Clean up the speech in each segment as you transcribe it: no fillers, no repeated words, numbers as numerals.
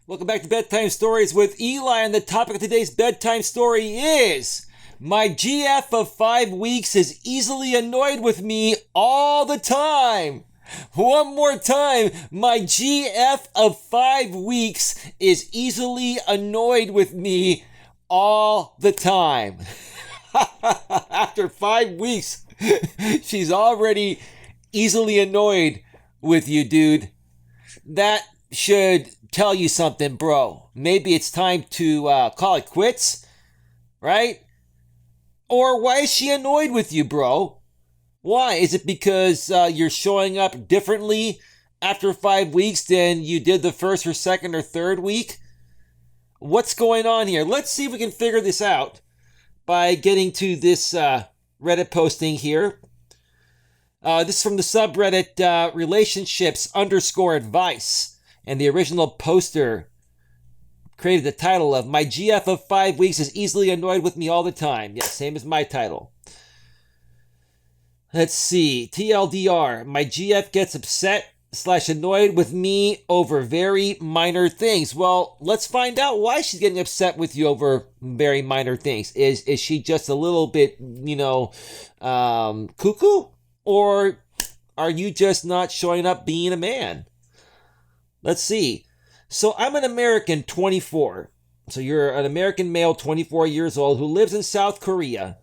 Welcome back to Bedtime Stories with Eli, and the topic of today's bedtime story is my GF of 5 weeks is easily annoyed with me all the time. One more time, my GF of 5 weeks is easily annoyed with me all the time. After 5 weeks, she's already easily annoyed with you, dude. That should tell you something, bro. Maybe it's time to call it quits, right? Or why is she annoyed with you, bro? Why? Is it because you're showing up differently after 5 weeks than you did the first or second or third week? What's going on here? Let's see if we can figure this out by getting to this Reddit posting here. This is from the subreddit relationships_advice. And the original poster created the title of My GF of 5 weeks is easily annoyed with me all the time. Yeah, same as my title. Let's see. TLDR. My GF gets upset/annoyed with me over very minor things. Well, let's find out why she's getting upset with you over very minor things. Is she just a little bit, cuckoo? Or are you just not showing up being a man? Let's see. So I'm an American, 24. So you're an American male, 24 years old, who lives in South Korea.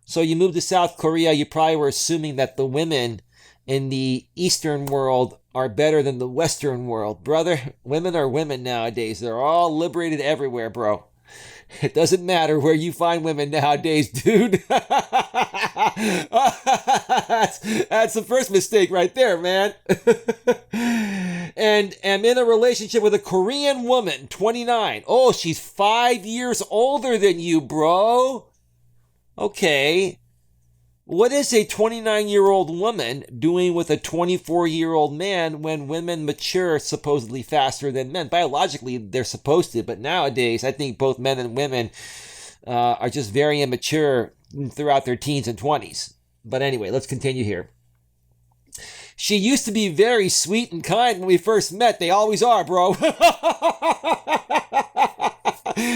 So you moved to South Korea, you probably were assuming that the women in the Eastern world are better than the Western world. Brother, women are women nowadays. They're all liberated everywhere, bro. It doesn't matter where you find women nowadays, dude. That's the first mistake right there, man. And am in a relationship with a Korean woman, 29. Oh, she's 5 years older than you, bro. Okay. What is a 29-year-old woman doing with a 24-year-old man when women mature supposedly faster than men? Biologically, they're supposed to, but nowadays, I think both men and women are just very immature throughout their teens and 20s. But anyway, let's continue here. She used to be very sweet and kind when we first met. They always are, bro.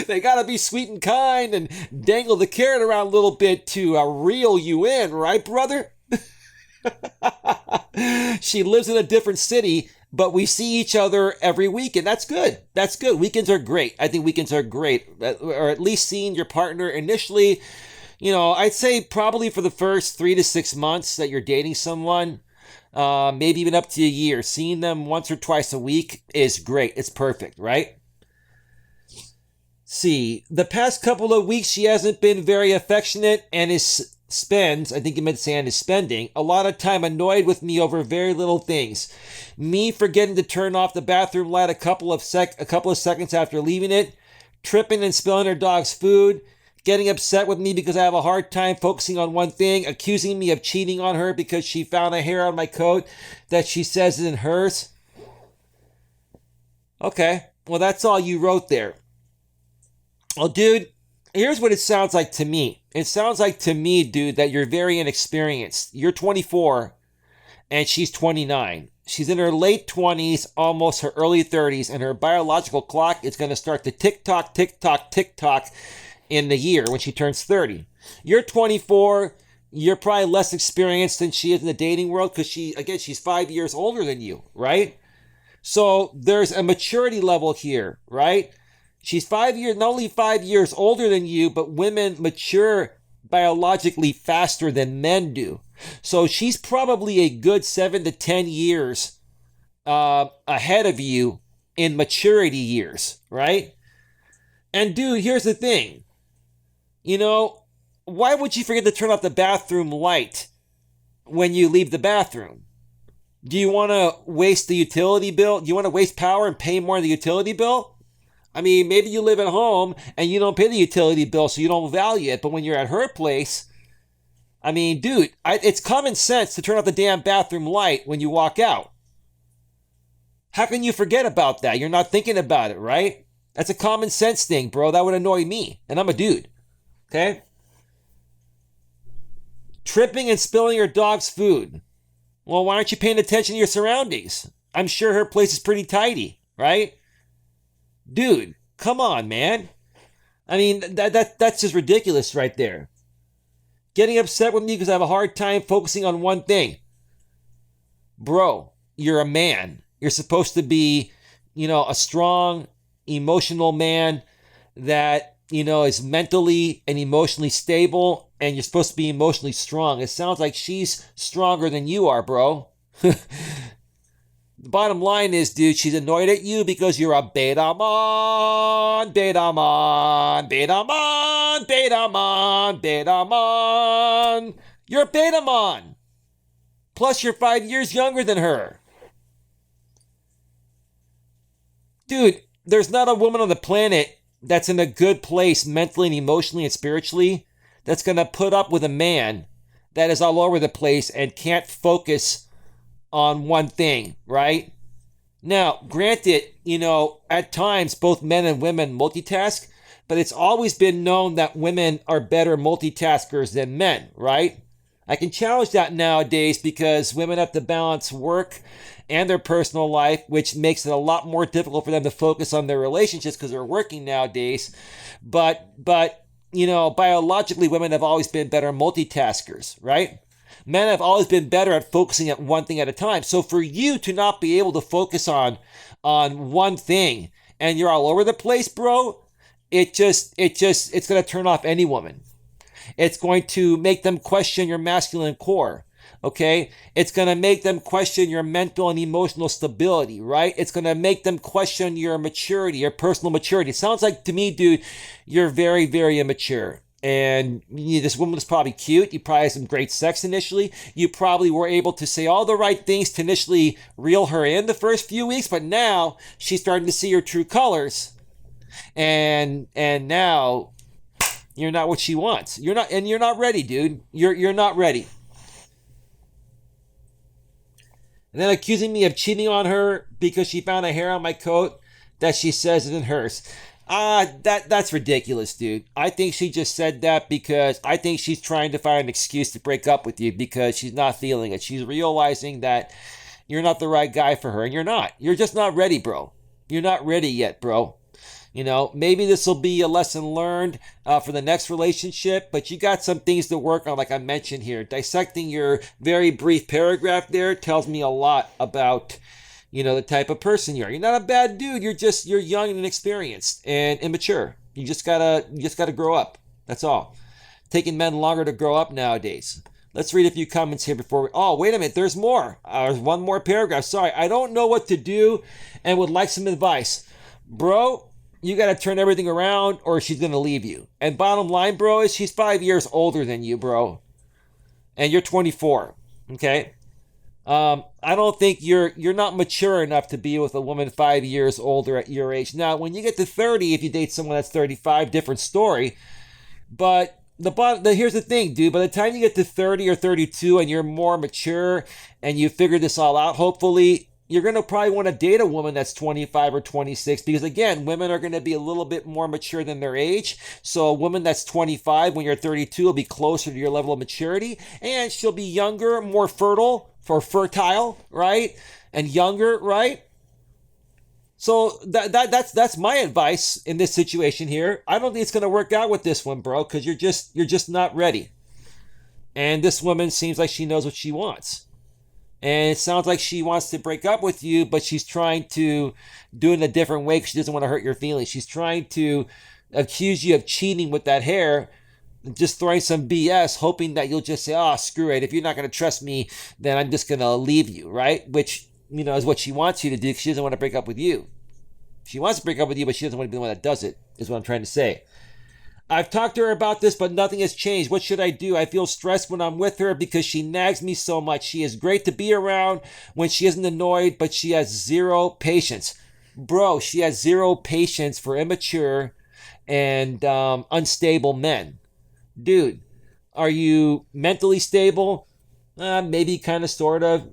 They gotta be sweet and kind and dangle the carrot around a little bit to reel you in, right, brother? She lives in a different city, but we see each other every weekend. That's good. That's good. Weekends are great. I think weekends are great. Or at least seeing your partner initially, I'd say probably for the first 3 to 6 months that you're dating someone, maybe even up to a year, seeing them once or twice a week is great. It's perfect, right? See, the past couple of weeks, she hasn't been very affectionate and spends, I think you meant to say, and is spending a lot of time annoyed with me over very little things. Me forgetting to turn off the bathroom light a couple of seconds after leaving it, tripping and spilling her dog's food, getting upset with me because I have a hard time focusing on one thing, accusing me of cheating on her because she found a hair on my coat that she says isn't hers. Okay, well, that's all you wrote there. Well, dude, here's what it sounds like to me. It sounds like to me, dude, that you're very inexperienced. You're 24 and she's 29. She's in her late 20s, almost her early 30s, and her biological clock is going to start to tick-tock, tick-tock, tick-tock in the year when she turns 30. You're 24. You're probably less experienced than she is in the dating world because she's 5 years older than you, right? So there's a maturity level here, right? She's not only 5 years older than you, but women mature biologically faster than men do. So she's probably a good 7 to 10 years ahead of you in maturity years, right? And dude, here's the thing. Why would you forget to turn off the bathroom light when you leave the bathroom? Do you want to waste the utility bill? Do you want to waste power and pay more on the utility bill? I mean, maybe you live at home and you don't pay the utility bill, so you don't value it. But when you're at her place, I mean, dude, it's common sense to turn off the damn bathroom light when you walk out. How can you forget about that? You're not thinking about it, right? That's a common sense thing, bro. That would annoy me. And I'm a dude. Okay? Tripping and spilling your dog's food. Well, why aren't you paying attention to your surroundings? I'm sure her place is pretty tidy, right? Dude, come on, man. I mean, that's just ridiculous right there. Getting upset with me because I have a hard time focusing on one thing. Bro, you're a man. You're supposed to be, a strong, emotional man that, is mentally and emotionally stable, and you're supposed to be emotionally strong. It sounds like she's stronger than you are, bro. The bottom line is, dude, she's annoyed at you because you're a beta man, beta man, beta man, beta man, beta man. You're a beta man. Plus, you're 5 years younger than her. Dude, there's not a woman on the planet that's in a good place mentally and emotionally and spiritually that's going to put up with a man that is all over the place and can't focus on one thing, right? Now, granted, at times both men and women multitask, but it's always been known that women are better multitaskers than men, right? I can challenge that nowadays because women have to balance work and their personal life, which makes it a lot more difficult for them to focus on their relationships because they're working nowadays. But biologically, women have always been better multitaskers, right? Men have always been better at focusing at one thing at a time. So for you to not be able to focus on one thing and you're all over the place, bro, it's going to turn off any woman. It's going to make them question your masculine core. Okay? It's going to make them question your mental and emotional stability, right? It's going to make them question your maturity, your personal maturity. It sounds like to me, dude, you're very, very immature. And this woman was probably cute. You probably had some great sex initially. You probably were able to say all the right things to initially reel her in the first few weeks, but now she's starting to see your true colors. And now you're not what she wants. You're not ready, dude. You're not ready. And then accusing me of cheating on her because she found a hair on my coat that she says isn't hers. That's ridiculous, dude. I think she just said that because I think she's trying to find an excuse to break up with you because she's not feeling it. She's realizing that you're not the right guy for her, and you're not. You're just not ready, bro. You're not ready yet, bro. Maybe this will be a lesson learned for the next relationship, but you got some things to work on, like I mentioned here. Dissecting your very brief paragraph there tells me a lot about, the type of person you are. You're not a bad dude. You're young and inexperienced and immature. You just gotta grow up. That's all. Taking men longer to grow up nowadays. Let's read a few comments here before we... Oh, wait a minute. There's more. There's one more paragraph. Sorry. I don't know what to do and would like some advice. Bro, you got to turn everything around or she's going to leave you. And bottom line, bro, is she's 5 years older than you, bro. And you're 24. Okay? I don't think you're not mature enough to be with a woman 5 years older at your age. Now, when you get to 30, if you date someone that's 35, different story. But here's the thing, dude. By the time you get to 30 or 32 and you're more mature and you figure this all out, hopefully, you're going to probably want to date a woman that's 25 or 26 because, again, women are going to be a little bit more mature than their age. So a woman that's 25 when you're 32 will be closer to your level of maturity, and she'll be younger, more fertile, right? And younger, right? So that's my advice in this situation here. I don't think it's going to work out with this one, bro, because you're just not ready. And this woman seems like she knows what she wants. And it sounds like she wants to break up with you, but she's trying to do it in a different way because she doesn't want to hurt your feelings. She's trying to accuse you of cheating with that hair, just throwing some BS, hoping that you'll just say, oh, screw it. If you're not going to trust me, then I'm just going to leave you, right? Which, is what she wants you to do because she doesn't want to break up with you. She wants to break up with you, but she doesn't want to be the one that does it, is what I'm trying to say. I've talked to her about this, but nothing has changed. What should I do? I feel stressed when I'm with her because she nags me so much. She is great to be around when she isn't annoyed, but she has zero patience. Bro, she has zero patience for immature and unstable men. Dude, are you mentally stable? Maybe kind of, sort of,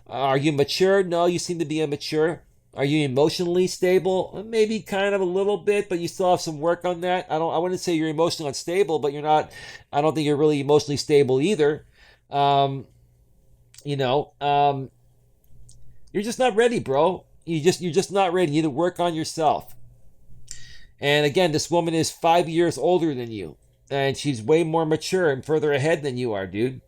Are you mature? No, you seem to be immature. Are you emotionally stable? Maybe kind of a little bit, but you still have some work on that. I wouldn't say you're emotionally unstable, but you're not, I don't think you're really emotionally stable either. You're just not ready, bro. You're just not ready. You need to work on yourself. And again, this woman is 5 years older than you. And she's way more mature and further ahead than you are, dude.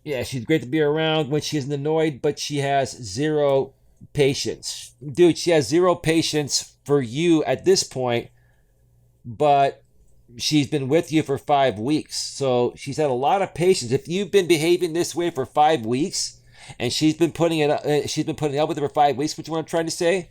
Yeah, she's great to be around when she isn't annoyed, but she has zero patience. Dude, she has zero patience for you at this point, but she's been with you for 5 weeks. So she's had a lot of patience. If you've been behaving this way for 5 weeks and she's been putting up with it for 5 weeks, which is what I'm trying to say,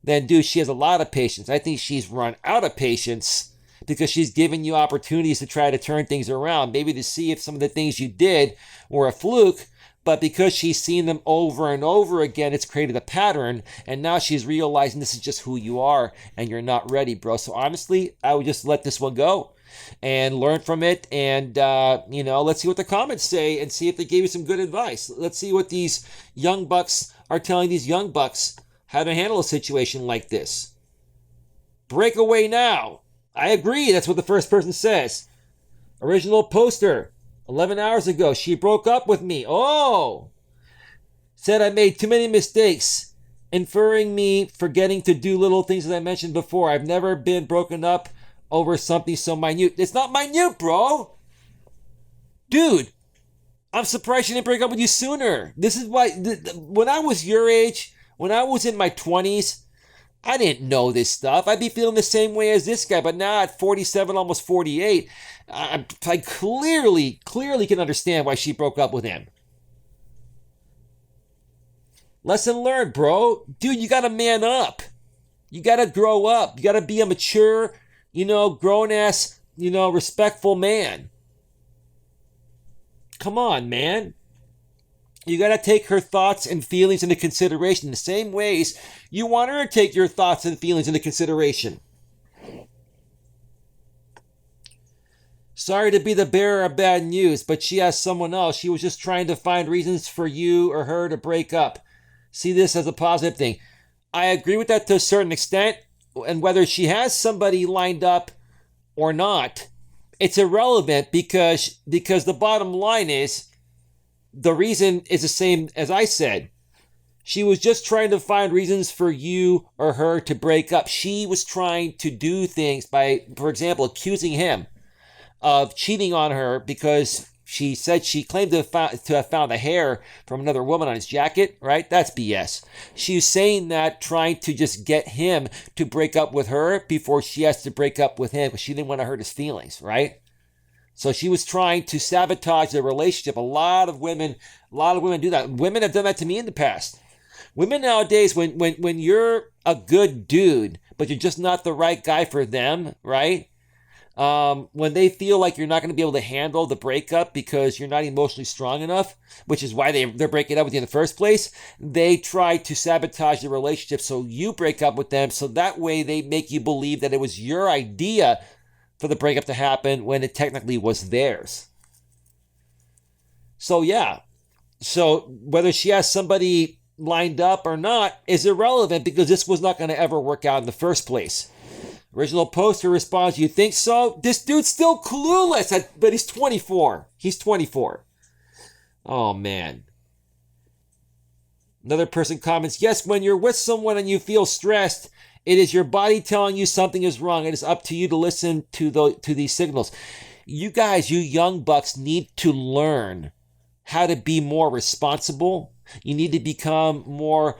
then dude, she has a lot of patience. I think she's run out of patience because she's given you opportunities to try to turn things around, maybe to see if some of the things you did were a fluke, but because she's seen them over and over again, it's created a pattern, and now she's realizing this is just who you are, and you're not ready, bro. So honestly, I would just let this one go and learn from it, and let's see what the comments say and see if they gave you some good advice. Let's see what these young bucks are telling these young bucks how to handle a situation like this. Break away now. I agree. That's what the first person says. Original poster. 11 hours ago, she broke up with me. Oh! Said I made too many mistakes, inferring me forgetting to do little things that I mentioned before. I've never been broken up over something so minute. It's not minute, bro! Dude, I'm surprised she didn't break up with you sooner. This is why, when I was your age, when I was in my 20s, I didn't know this stuff. I'd be feeling the same way as this guy, but now at 47, almost 48, I clearly can understand why she broke up with him. Lesson learned, bro. Dude, you gotta man up. You gotta grow up. You gotta be a mature, grown-ass, respectful man. Come on, man. You got to take her thoughts and feelings into consideration in the same ways you want her to take your thoughts and feelings into consideration. Sorry to be the bearer of bad news, but she has someone else. She was just trying to find reasons for you or her to break up. See this as a positive thing. I agree with that to a certain extent, and whether she has somebody lined up or not, it's irrelevant because the bottom line is, the reason is the same as I said. She was just trying to find reasons for you or her to break up. She was trying to do things by, for example, accusing him of cheating on her because she said she claimed to have found a hair from another woman on his jacket, right? That's BS. She was saying that, trying to just get him to break up with her before she has to break up with him because she didn't want to hurt his feelings, right? So she was trying to sabotage the relationship. A lot of women do that. Women have done that to me in the past. Women nowadays, when you're a good dude, but you're just not the right guy for them, right? When they feel like you're not going to be able to handle the breakup because you're not emotionally strong enough, which is why they're breaking up with you in the first place, they try to sabotage the relationship so you break up with them. So that way they make you believe that it was your idea for the breakup to happen when it technically was theirs. So yeah. So whether she has somebody lined up or not is irrelevant because this was not going to ever work out in the first place. Original poster responds, you think so? This dude's still clueless, but he's 24. He's 24. Oh, man. Another person comments, yes, when you're with someone and you feel stressed, it is your body telling you something is wrong. It is up to you to listen to these signals. You guys, you young bucks, need to learn how to be more responsible. You need to become more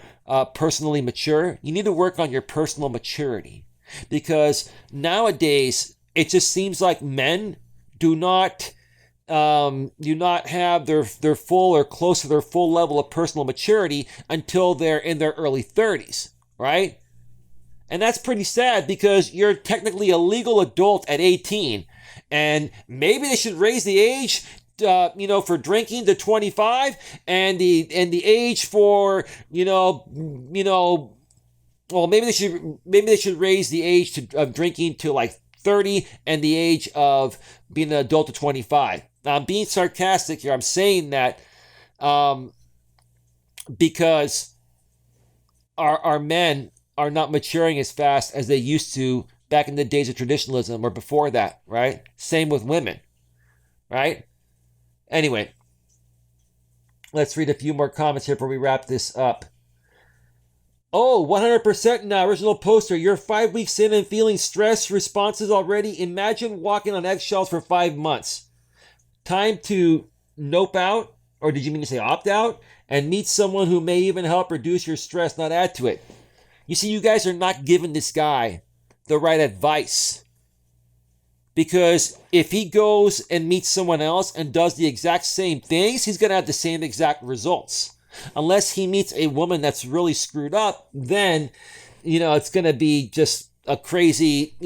personally mature. You need to work on your personal maturity. Because nowadays, it just seems like men do not have their full or close to their full level of personal maturity until they're in their early 30s, right? And that's pretty sad because you're technically a legal adult at 18. And maybe they should raise the age for drinking to 25 and the age for, well, maybe they should raise the age of drinking to like 30 and the age of being an adult to 25. Now, I'm being sarcastic here. I'm saying that because our men are not maturing as fast as they used to back in the days of traditionalism or before that, right? Same with women, right? Anyway, let's read a few more comments here before we wrap this up. Oh, 100% now. Original poster. You're 5 weeks in and feeling stress responses already. Imagine walking on eggshells for 5 months. Time to nope out, or did you mean to say opt out? And meet someone who may even help reduce your stress, not add to it. You see, you guys are not giving this guy the right advice. Because if he goes and meets someone else and does the exact same things, he's going to have the same exact results. Unless he meets a woman that's really screwed up, then, it's going to be just a crazy,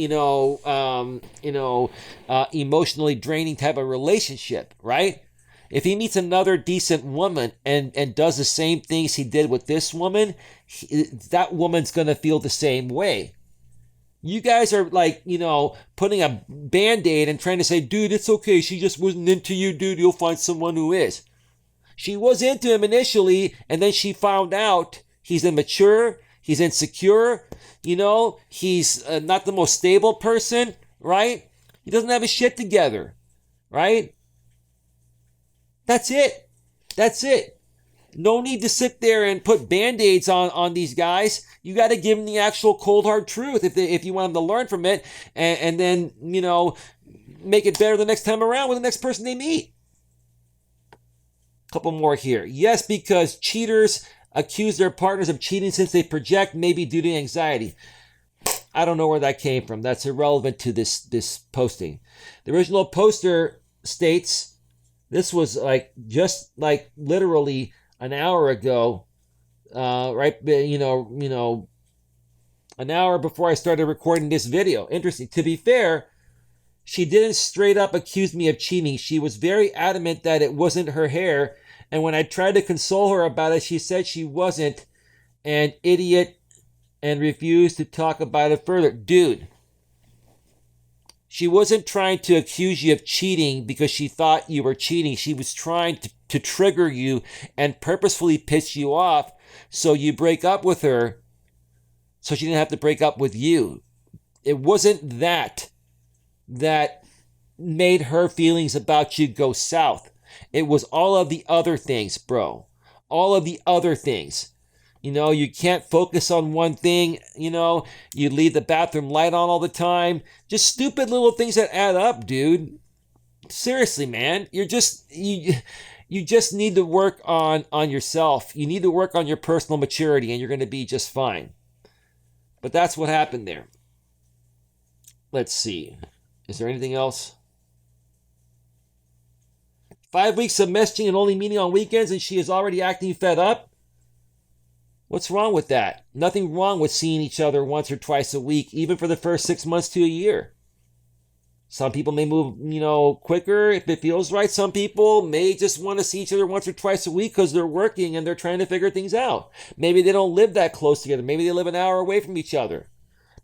emotionally draining type of relationship, right? If he meets another decent woman and does the same things he did with this woman, that woman's going to feel the same way. You guys are like, putting a band-aid and trying to say, dude, it's okay. She just wasn't into you, dude. You'll find someone who is. She was into him initially, and then she found out he's immature, he's insecure, he's not the most stable person, right? He doesn't have his shit together, right? That's it. That's it. No need to sit there and put band-aids on these guys. You got to give them the actual cold hard truth if you want them to learn from it and then, make it better the next time around with the next person they meet. Couple more here. Yes, because cheaters accuse their partners of cheating since they project, maybe due to anxiety. I don't know where that came from. That's irrelevant to this posting. The original poster states, this was just literally an hour ago, right? An hour before I started recording this video. Interesting. To be fair, she didn't straight up accuse me of cheating. She was very adamant that it wasn't her hair. And when I tried to console her about it, she said she wasn't an idiot and refused to talk about it further. Dude, she wasn't trying to accuse you of cheating because she thought you were cheating. She was trying to trigger you and purposefully piss you off so you break up with her so she didn't have to break up with you. It wasn't that made her feelings about you go south. It was all of the other things, bro. All of the other things. You can't focus on one thing. You leave the bathroom light on all the time. Just stupid little things that add up, dude. Seriously, man. You just need to work on yourself. You need to work on your personal maturity and you're going to be just fine. But that's what happened there. Let's see. Is there anything else? 5 weeks of messaging and only meeting on weekends and she is already acting fed up? What's wrong with that? Nothing wrong with seeing each other once or twice a week, even for the first 6 months to a year. Some people may move, quicker if it feels right. Some people may just want to see each other once or twice a week because they're working and they're trying to figure things out. Maybe they don't live that close together. Maybe they live an hour away from each other.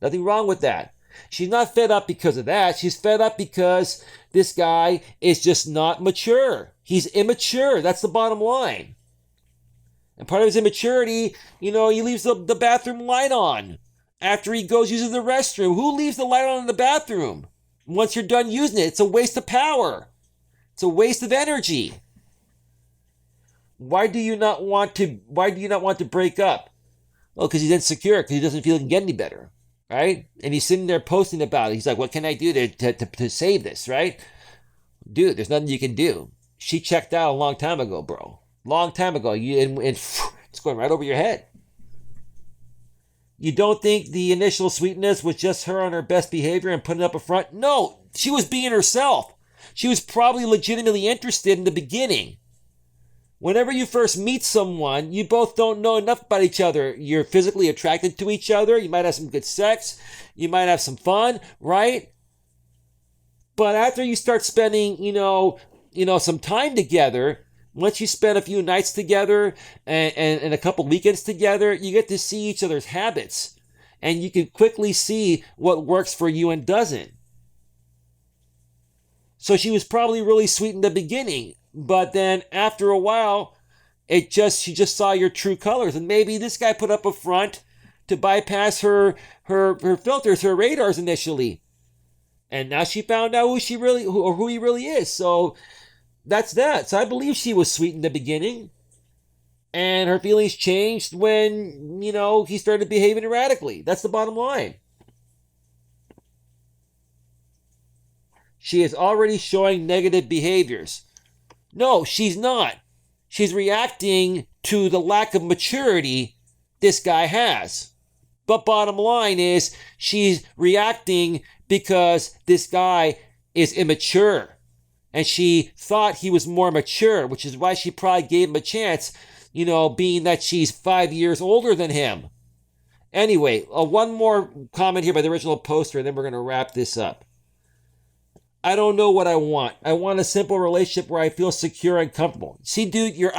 Nothing wrong with that. She's not fed up because of that. She's fed up because this guy is just not mature. He's immature. That's the bottom line. And part of his immaturity, he leaves the bathroom light on after he goes using the restroom. Who leaves the light on in the bathroom? Once you're done using it, it's a waste of power. It's a waste of energy. Why do you not want to break up? Well, because he's insecure, because he doesn't feel he can get any better, right? And he's sitting there posting about it. He's like, what can I do to save this, right? Dude, there's nothing you can do. She checked out a long time ago, bro. Long time ago. And it's going right over your head. You don't think the initial sweetness was just her on her best behavior and putting up a front? No, she was being herself. She was probably legitimately interested in the beginning. Whenever you first meet someone, you both don't know enough about each other. You're physically attracted to each other. You might have some good sex. You might have some fun, right? But after you start spending, some time together, once you spend a few nights together and a couple weekends together, you get to see each other's habits. And you can quickly see what works for you and doesn't. So she was probably really sweet in the beginning. But then after a while, she just saw your true colors. And maybe this guy put up a front to bypass her filters, her radars initially. And now she found out who he really is. So that's that. So I believe she was sweet in the beginning. And her feelings changed when, he started behaving erratically. That's the bottom line. She is already showing negative behaviors. No, she's not. She's reacting to the lack of maturity this guy has. But bottom line is, she's reacting because this guy is immature. And she thought he was more mature, which is why she probably gave him a chance, being that she's 5 years older than him. Anyway, one more comment here by the original poster, and then we're going to wrap this up. I don't know what I want. I want a simple relationship where I feel secure and comfortable. See, dude, you're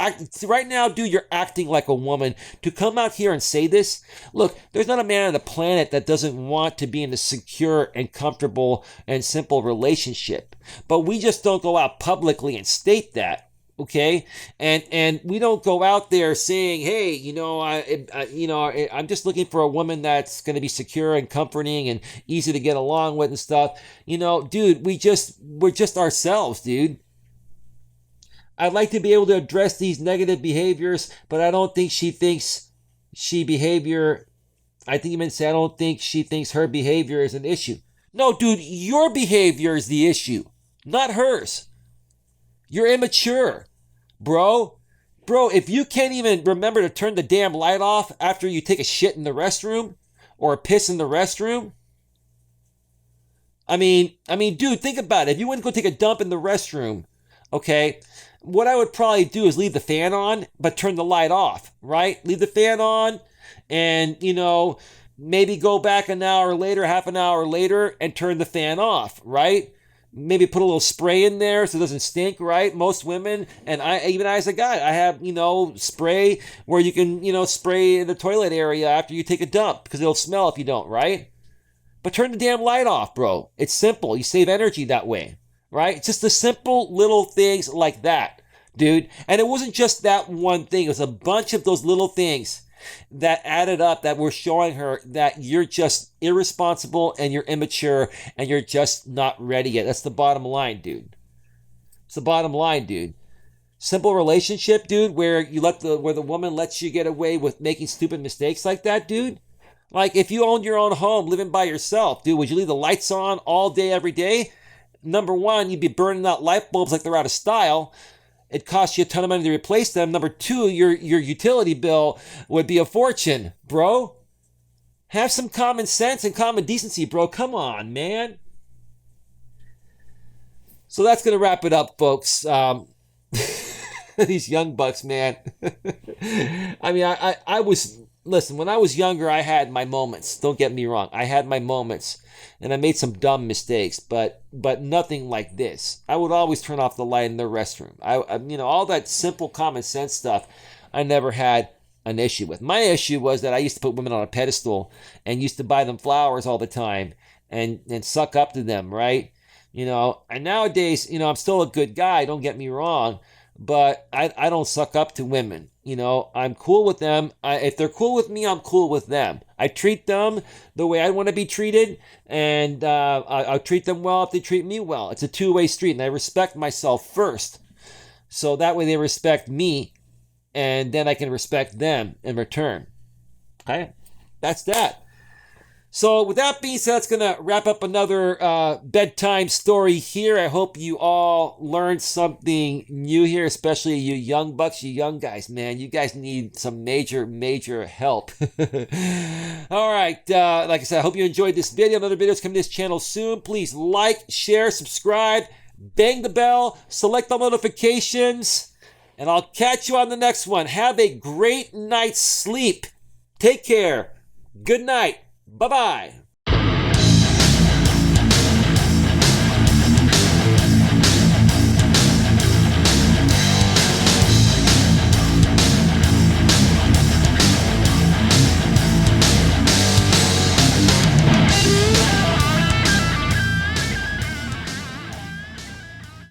acting like a woman. To come out here and say this, look, there's not a man on the planet that doesn't want to be in a secure and comfortable and simple relationship. But we just don't go out publicly and state that. Okay, and we don't go out there saying, "Hey, I'm just looking for a woman that's going to be secure and comforting and easy to get along with and stuff." Dude, we're just ourselves, dude. I'd like to be able to address these negative behaviors, but I don't think she thinks I think you meant to say I don't think she thinks her behavior is an issue. No, dude, your behavior is the issue, not hers. You're immature. Bro, if you can't even remember to turn the damn light off after you take a shit in the restroom or a piss in the restroom, I mean, dude, think about it. If you went to go take a dump in the restroom, okay, what I would probably do is leave the fan on, but turn the light off, right? Leave the fan on and, maybe go back an hour later, half an hour later, and turn the fan off, right? Maybe put a little spray in there so it doesn't stink, right? Most women, and even I as a guy, I have, spray where you can, spray in the toilet area after you take a dump because it'll smell if you don't, right? But turn the damn light off, bro. It's simple. You save energy that way, right? It's just the simple little things like that, dude. And it wasn't just that one thing. It was a bunch of those little things that added up that were showing her that you're just irresponsible and you're immature and you're just not ready yet. That's the bottom line, dude. It's the bottom line, dude. Simple relationship, dude, where the woman lets you get away with making stupid mistakes like that, dude. Like if you owned your own home living by yourself, dude, would you leave the lights on all day, every day? Number one, you'd be burning out light bulbs like they're out of style. It costs you a ton of money to replace them. Number two, your utility bill would be a fortune, bro. Have some common sense and common decency, bro. Come on, man. So that's going to wrap it up, folks. These young bucks, man. I mean, listen, when I was younger, I had my moments. Don't get me wrong. I had my moments. And I made some dumb mistakes, but nothing like this. I would always turn off the light in the restroom. I all that simple common sense stuff, I never had an issue with. My issue was that I used to put women on a pedestal and used to buy them flowers all the time and suck up to them, right? And nowadays, I'm still a good guy, don't get me wrong, but I don't suck up to women. I'm cool with them. If they're cool with me, I'm cool with them. I treat them the way I want to be treated, and I'll treat them well if they treat me well. It's a two-way street, and I respect myself first. So that way they respect me, and then I can respect them in return. Okay? That's that. So with that being said, that's going to wrap up another bedtime story here. I hope you all learned something new here, especially you young bucks, you young guys, man. You guys need some major help. All right. Like I said, I hope you enjoyed this video. Another videos coming to this channel soon. Please like, share, subscribe, bang the bell, select all notifications, and I'll catch you on the next one. Have a great night's sleep. Take care. Good night. Bye-bye.